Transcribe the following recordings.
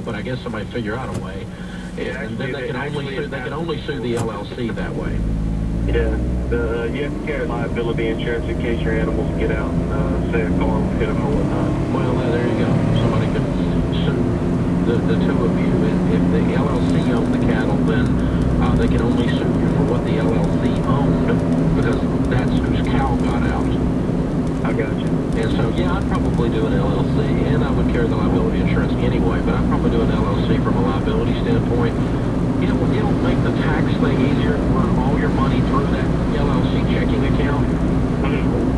well, but I guess somebody figure out a way. And then they can only sue the LLC that way. Yeah, you have to carry liability insurance in case your animals get out and say a car will hit them or whatnot. Well, there you go. Somebody could sue the two of you. If the LLC owned the cattle, then they can only sue you for what the LLC owned, because that's whose cow got out. I got you. And so, yeah, I'd probably do an LLC, and I would carry the liability insurance anyway, but I'd probably do an LLC from a liability standpoint. It'll make the tax thing easier to run all your money through that LLC checking account.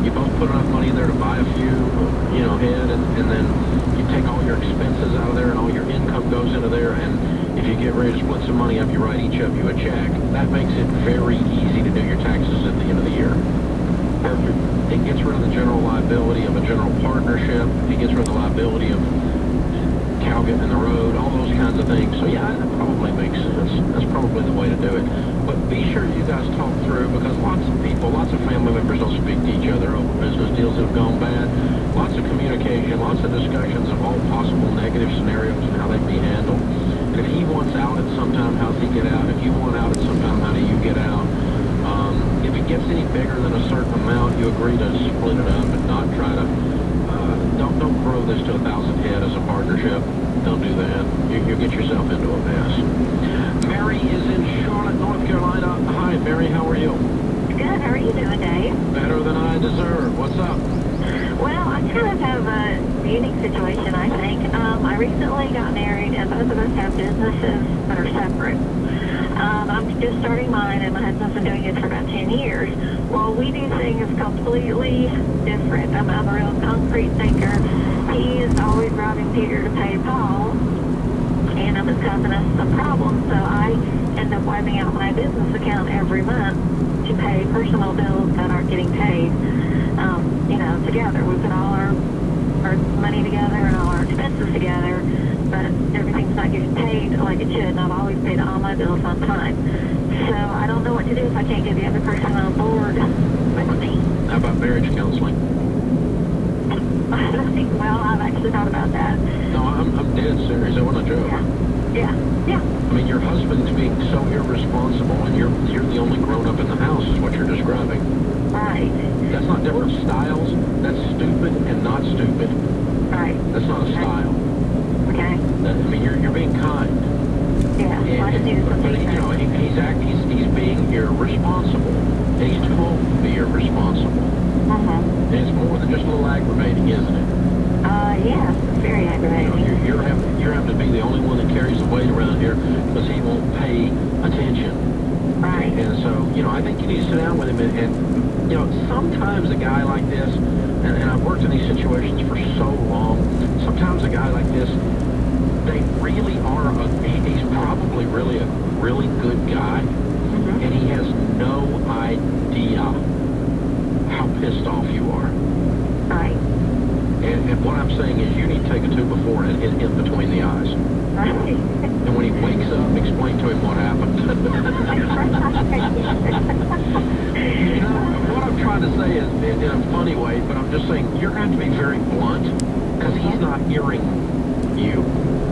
You both put enough money in there to buy a few, head, and then you take all your expenses out of there, and all your income goes into there, and if you get ready to split some money up, you write each of you a check. That makes it very easy to do your taxes at the end of the year. Perfect. It gets rid of the general liability of a general partnership. It gets rid of the liability of cow getting in the road, all those kinds of things. So yeah, that probably makes sense. That's probably the way to do it. But be sure you guys talk through, because lots of people, lots of family members don't speak to each other over business deals that have gone bad. Lots of communication, lots of discussions of all possible negative scenarios and how they'd be handled. And if he wants out at some time, how's he get out? If you want out at some time, how do you get out? If it gets any bigger than a certain amount, you agree to split it up and not try to, don't grow this to 1,000 head as a partnership. Don't do that. You'll get yourself into a mess. Mary is in Charlotte, North Carolina. Hi, Mary, how are you? Good. How are you doing, Dave? Better than I deserve. What's up? Well, I kind of have a unique situation, I think. I recently got married, and both of us have businesses that are separate. I'm just starting mine, and my husband's been doing it for about 10 years. Well, we do things completely different. I'm a real concrete thinker. He is always robbing Peter to pay Paul, and it's causing us some problems. So I end up wiping out my business account every month to pay personal bills that aren't getting paid. Together. We put all our money together and all our expenses together, but everything's not getting paid like it should, and I've always paid all my bills on time. So I don't know what to do if I can't get the other person on board with me. How about marriage counseling? Well, I've actually thought about that. No, I'm dead serious. That wasn't a joke. Yeah. I mean, your husband's being so irresponsible, and you're the only grown-up in the house, is what you're describing. Right. That's not different styles. That's stupid and not stupid. Right. That's not a style. Okay. You're being kind. Yeah. He's being irresponsible, and he's too old to be irresponsible. And it's more than just a little aggravating, isn't it? Yeah, it's very aggravating. You're having to be the only one that carries the weight around here because he won't pay attention. Right. And so, I think you need to sit down with him and sometimes a guy like this, and I've worked in these situations for so long, sometimes a guy like this, they really are, he's probably really a really good guy, and he has no idea how pissed off you are. Right. And what I'm saying is you need to take a 2 before and hit him between the eyes. Right. And when he wakes up, explain to him what happened. What I'm trying to say is, in a funny way, but I'm just saying, you're going to have to be very blunt, because he's not hearing you.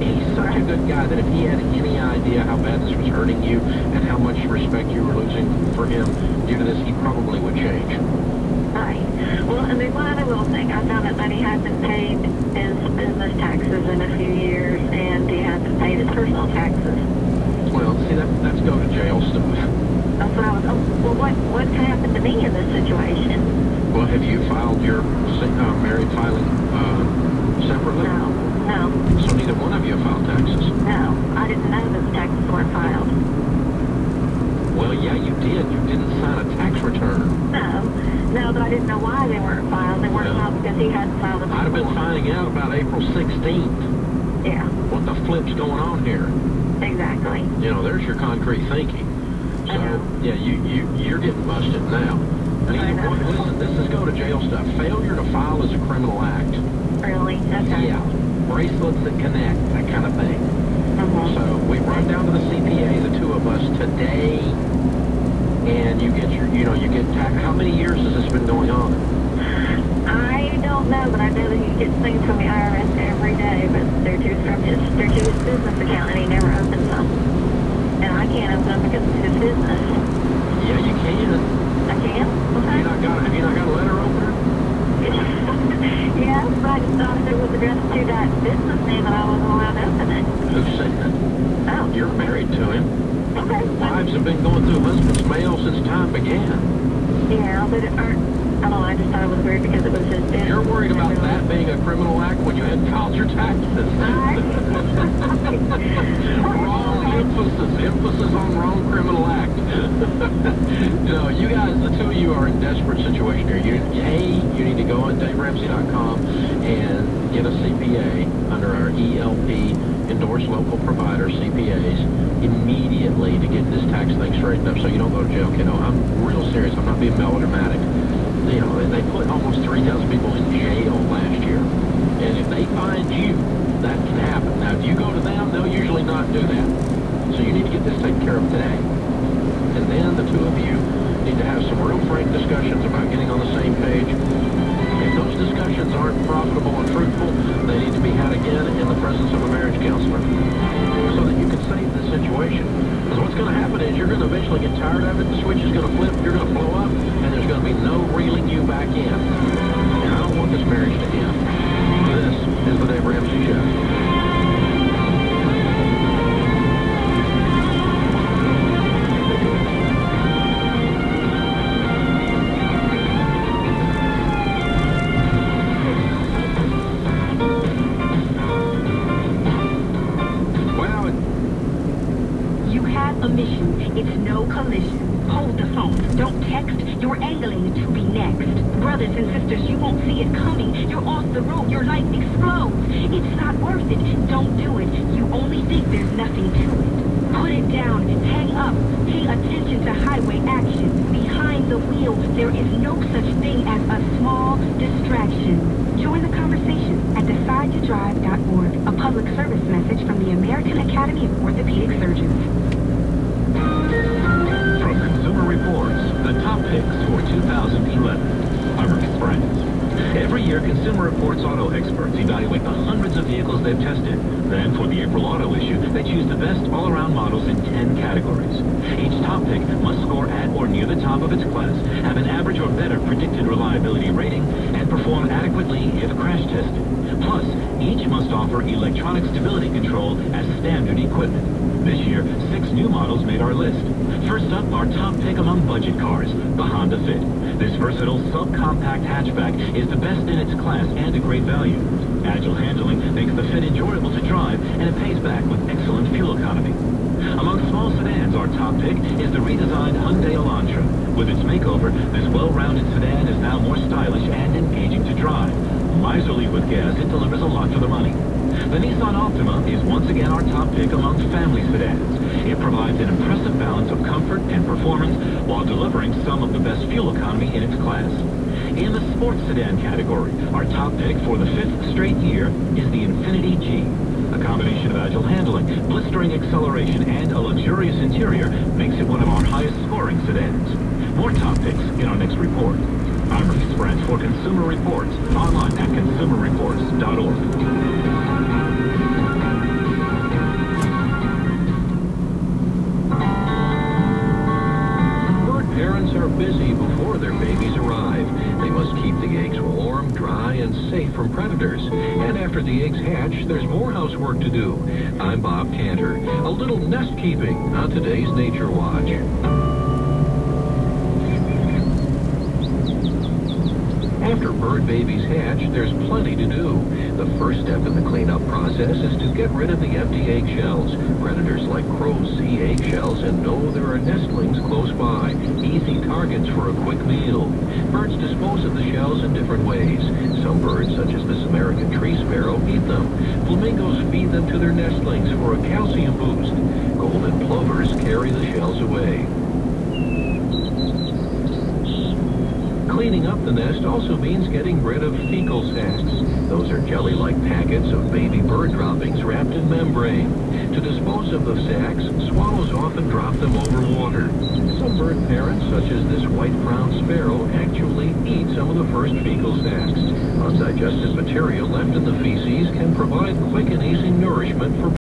He's such a good guy that if he had any idea how bad this was hurting you and how much respect you were losing for him due to this, he probably would change. Right. Well, and there's one other little thing. I found out that he hasn't paid his business taxes in a few years, and he hasn't paid his personal taxes. Well, see, that's go to jail stuff. That's what I was. Well, what happened to me in this situation? Well, have you filed your married filing separately? No. So neither one of you have filed taxes? No. I didn't know that the taxes weren't filed. Well, yeah, you did. You didn't sign a tax return. No, but I didn't know why they weren't filed. They weren't filed because he hadn't filed them. I'd have been finding out about April 16th. Yeah. What the flip's going on here? Exactly. There's your concrete thinking. So, yeah, you're getting busted now. Listen, this is go to jail stuff. Failure to file is a criminal act. Really? Okay. Yeah. Bracelets that connect, that kind of thing. So we run down to the CPA, the two of us, today, and you get how many years has this been going on? I don't know, but I know that he gets things from the IRS every day, but they're too business account and he never opens them. And I can't open them because it's his business. Yeah, you can. I can? Okay. Have you not got a letter opener? Yes, but I just thought if it was addressed to that business name that I wasn't allowed to open it. Who said that? Oh. You're married to him. Okay. Wives have been going through husband's mail since time began. Yeah, but it aren't. I don't know, I just thought it was weird because it was his business. You're worried about that being a criminal act when you hadn't filed your taxes. Wrong emphasis. Emphasis on wrong criminal act. You guys, the two of you are in desperate situation here. You need to go on DaveRamsey.com and get a CPA under our ELP, endorsed local provider, CPAs, immediately to get this tax thing straightened up so you don't go to jail, kiddo. I'm real serious. I'm not being melodramatic. They put almost 3,000 people in jail last year. And if they find you, that can happen. Now, if you go to them, they'll usually not do that. So you need to get this taken care of today. And then the two of you need to have some real frank discussions about getting on the same page. If those discussions aren't profitable and fruitful, they need to be had again in the presence of a marriage counselor so that you can save the situation. Because what's going to happen is you're going to eventually get tired of it, the switch is going to flip, you're going to blow up, and there's going to be no reeling you back in. And I don't want this marriage to end. This is the Dave Ramsey Show. A mission. It's no collision. Hold the phone. Don't text. You're angling to be next. Brothers and sisters, you won't see it coming. You're off the road. Your life explodes. It's not worth it. Don't do it. You only think there's nothing to it. Put it down. Hang up. Pay attention to highway action. Behind the wheel, there is no such thing as a small distraction. Join the conversation at decidetodrive.org. A public service message from the American Academy of Orthopedic Surgeons. From Consumer Reports, the top picks for 2011. I'm Rick Springs. Every year, Consumer Reports auto experts evaluate the hundreds of vehicles they've tested. Then, for the April auto issue, they choose the best all-around models in 10 categories. Each top pick must score at or near the top of its class, have an average or better predicted reliability rating, and perform adequately if crash tested. Plus, each must offer electronic stability control as standard equipment. This year, 6 new models made our list. First up, our top pick among budget cars, the Honda Fit. This versatile subcompact hatchback is the best in its class and a great value. Agile handling makes the Fit enjoyable to drive, and it pays back with excellent fuel economy. Among small sedans, our top pick is the redesigned Hyundai Elantra. With its makeover, this well-rounded sedan is now more stylish and engaging to drive. Miserly with gas, it delivers a lot for the money. The Nissan Altima is once again our top pick among family sedans. It provides an impressive balance of comfort and performance while delivering some of the best fuel economy in its class. In the sports sedan category, our top pick for the 5th straight year is the Infiniti G. A combination of agile handling, blistering acceleration, and a luxurious interior makes it one of our highest scoring sedans. More top picks in our next report. I'm Rick Springs for Consumer Reports, online at consumerreports.org. Parents are busy before their babies arrive. They must keep the eggs warm, dry, and safe from predators. And after the eggs hatch, there's more housework to do. I'm Bob Cantor. A little nest keeping on today's Nature Watch. After bird babies hatch, there's plenty to do. The first step in the cleanup process is to get rid of the empty eggshells. Predators like crows see eggshells and know there are nestlings close by, easy targets for a quick meal. Birds dispose of the shells in different ways. Some birds, such as this American tree sparrow, eat them. Flamingos feed them to their nestlings for a calcium boost. Golden plovers carry the shells away. Cleaning up the nest also means getting rid of fecal sacs. Those are jelly-like packets of baby bird droppings wrapped in membrane. To dispose of the sacs, swallows often drop them over water. Some bird parents, such as this white-crowned sparrow, actually eat some of the first fecal sacs. Undigested material left in the feces can provide quick and easy nourishment for